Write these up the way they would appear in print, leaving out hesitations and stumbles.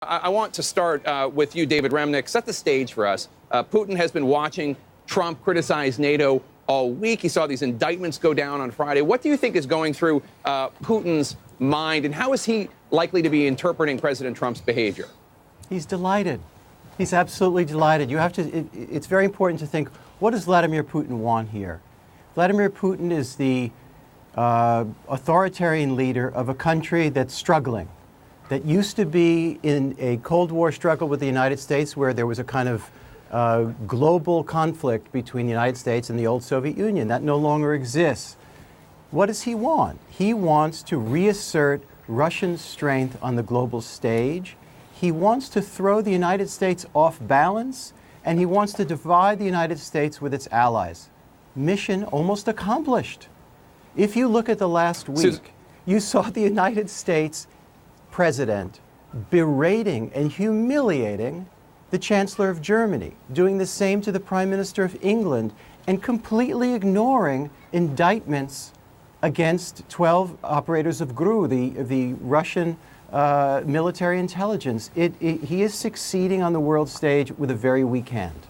I want to start with you, David Remnick. Set the stage for us. Putin has been watching Trump criticize NATO all week. He saw these indictments go down on Friday. What do you think is going through Putin's mind, and how is he likely to be interpreting President Trump's behavior? He's delighted. He's absolutely delighted. You have to. It's very important to think, what does Vladimir Putin want here? Vladimir Putin is the authoritarian leader of a country that's struggling, that used to be in a Cold War struggle with the United States, where there was a kind of global conflict between the United States and the old Soviet Union. That no longer exists. What does he want? He wants to reassert Russian strength on the global stage. He wants to throw the United States off balance, and he wants to divide the United States with its allies. Mission almost accomplished. If you look at the last week, you saw the United States president berating and humiliating the Chancellor of Germany, doing the same to the Prime Minister of England, and completely ignoring indictments against 12 operators of GRU, the Russian military intelligence. He is succeeding on the world stage with a very weak hand.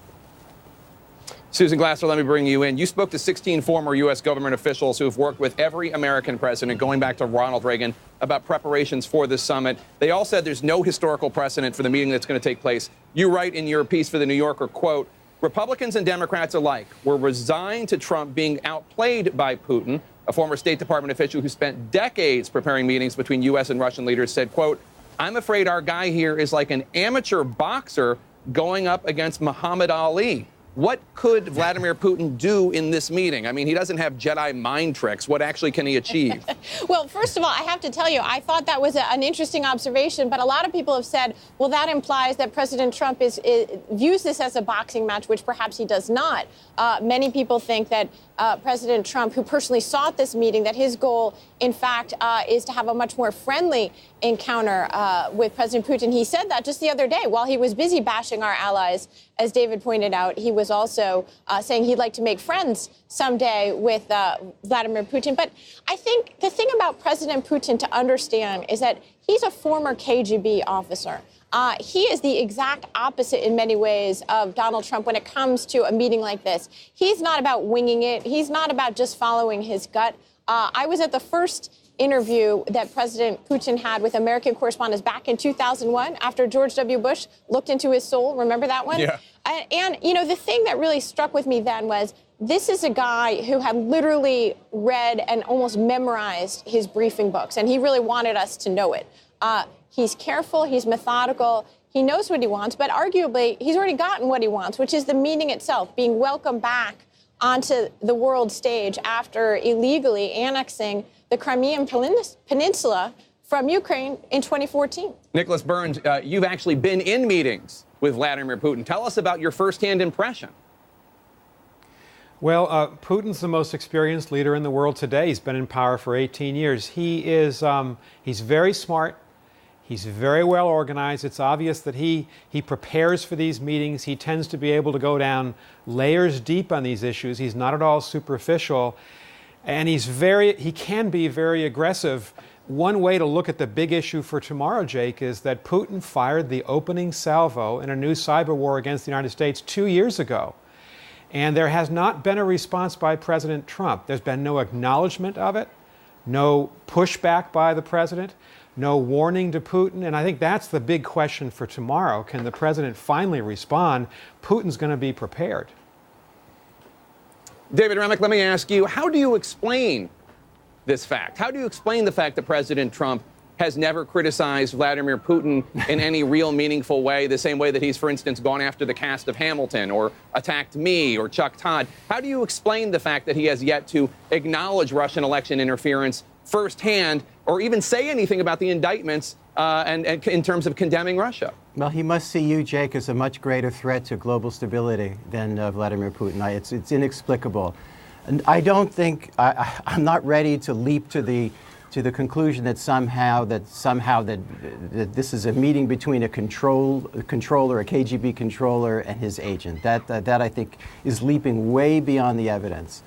Susan Glasser, let me bring you in. You spoke to 16 former U.S. government officials who have worked with every American president, going back to Ronald Reagan, about preparations for this summit. They all said there's no historical precedent for the meeting that's going to take place. You write in your piece for The New Yorker, quote, Republicans and Democrats alike were resigned to Trump being outplayed by Putin. A former State Department official who spent decades preparing meetings between U.S. and Russian leaders said, quote, I'm afraid our guy here is like an amateur boxer going up against Muhammad Ali. What could Vladimir Putin do in this meeting? I mean, he doesn't have Jedi mind tricks. What actually can he achieve? Well, first of all, I have to tell you, I thought that was an interesting observation, but a lot of people have said, well, that implies that President Trump views this as a boxing match, which perhaps he does not. Many people think that President Trump, who personally sought this meeting, that his goal, in fact, is to have a much more friendly encounter with President Putin. He said that just the other day while he was busy bashing our allies. As David pointed out, he was also saying he'd like to make friends someday with Vladimir Putin. But I think the thing about President Putin to understand is that he's a former KGB officer. He is the exact opposite in many ways of Donald Trump when it comes to a meeting like this. He's not about winging it. He's not about just following his gut. I was at the first interview that President Putin had with American correspondents back in 2001 after George W. Bush looked into his soul. Remember that one? Yeah. And, you know, the thing that really struck with me then was this is a guy who had literally read and almost memorized his briefing books, and he really wanted us to know it. He's careful. He's methodical. He knows what he wants, but arguably he's already gotten what he wants, which is the meeting itself, being welcomed back onto the world stage after illegally annexing the Crimean Peninsula from Ukraine in 2014. Nicholas Burns, you've actually been in meetings with Vladimir Putin. Tell us about your firsthand impression. Well, Putin's the most experienced leader in the world today. He's been in power for 18 years. He's very smart. He's very well organized. It's obvious that he prepares for these meetings. He tends to be able to go down layers deep on these issues. He's not at all superficial. And he can be very aggressive. One way to look at the big issue for tomorrow, Jake, is that Putin fired the opening salvo in a new cyber war against the United States 2 years ago. And there has not been a response by President Trump. There's been no acknowledgement of it, no pushback by the president, no warning to Putin. And I think that's the big question for tomorrow. Can the president finally respond? Putin's going to be prepared. David Remnick, let me ask you, how do you explain this fact? How do you explain the fact that President Trump has never criticized Vladimir Putin in any real meaningful way, the same way that he's, for instance, gone after the cast of Hamilton or attacked me or Chuck Todd? How do you explain the fact that he has yet to acknowledge Russian election interference firsthand or even say anything about the indictments and in terms of condemning Russia? Well, he must see you, Jake, as a much greater threat to global stability than Vladimir Putin. It's inexplicable. And I don't think, I'm not ready to leap to the conclusion that somehow this is a meeting between a controller, a KGB controller, and his agent. That I think is leaping way beyond the evidence.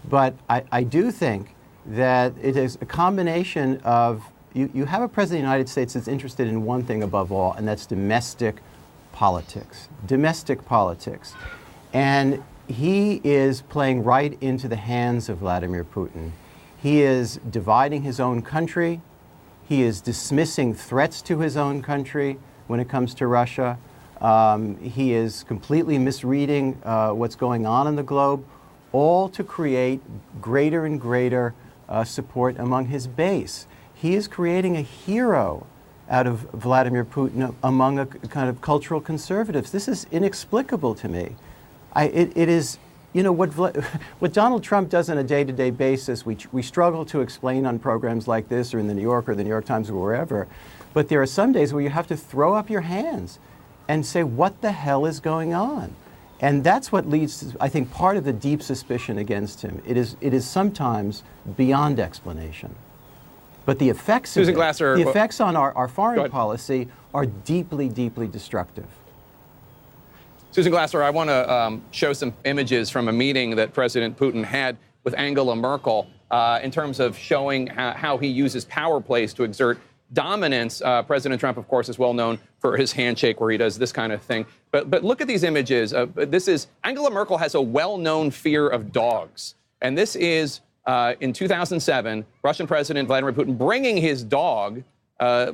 But I do think that it is a combination of you have a president of the United States that's interested in one thing above all, and that's domestic politics. Domestic politics. And he is playing right into the hands of Vladimir Putin. He is dividing his own country. He is dismissing threats to his own country when it comes to Russia. He is completely misreading what's going on in the globe, all to create greater and greater support among his base. He is creating a hero out of Vladimir Putin among a kind of cultural conservatives. This is inexplicable to me. It is, you know, what Donald Trump does on a day-to-day basis, we struggle to explain on programs like this or in the New York or the New York Times or wherever. But there are some days where you have to throw up your hands and say, what the hell is going on? And that's what leads to, I think, part of the deep suspicion against him. It is sometimes beyond explanation. But the effects Susan Glasser, the effects on our foreign policy are deeply, deeply destructive. Susan Glasser, I want to show some images from a meeting that President Putin had with Angela Merkel in terms of showing how he uses power plays to exert dominance. President Trump, of course, is well known for his handshake where he does this kind of thing. But look at these images. Angela Merkel has a well-known fear of dogs. And this is in 2007, Russian President Vladimir Putin bringing his dog,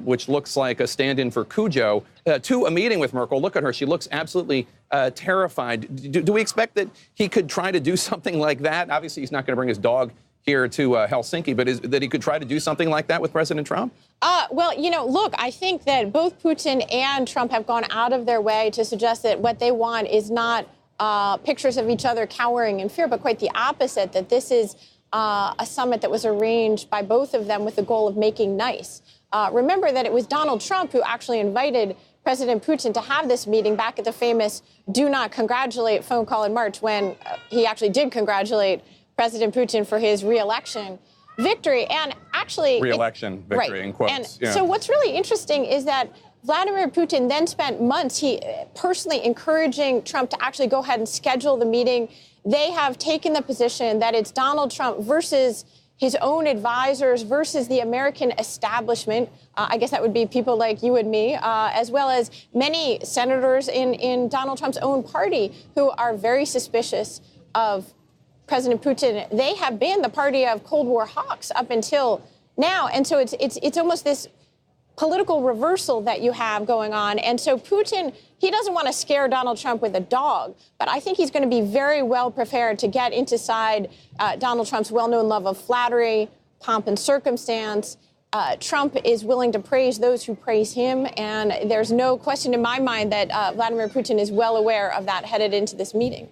which looks like a stand-in for Cujo, to a meeting with Merkel. Look at her. She looks absolutely terrified. Do we expect that he could try to do something like that? Obviously, he's not going to bring his dog here to Helsinki, but that he could try to do something like that with President Trump? Well, you know, look, I think that both Putin and Trump have gone out of their way to suggest that what they want is not pictures of each other cowering in fear, but quite the opposite, that this is a summit that was arranged by both of them with the goal of making nice. Remember that it was Donald Trump who actually invited President Putin to have this meeting back at the famous do not congratulate phone call in March, when he actually did congratulate President Putin for his re-election victory. And actually, re-election victory, right. In quotes. And yeah. So what's really interesting is that Vladimir Putin then spent months personally encouraging Trump to actually go ahead and schedule the meeting. They have taken the position that it's Donald Trump versus his own advisors versus the American establishment. I guess that would be people like you and me, as well as many senators in Donald Trump's own party who are very suspicious of President Putin. They have been the party of Cold War hawks up until now. And so it's almost this political reversal that you have going on. And so Putin, he doesn't want to scare Donald Trump with a dog, but I think he's going to be very well prepared to get inside Donald Trump's well-known love of flattery, pomp and circumstance. Trump is willing to praise those who praise him. And there's no question in my mind that Vladimir Putin is well aware of that headed into this meeting.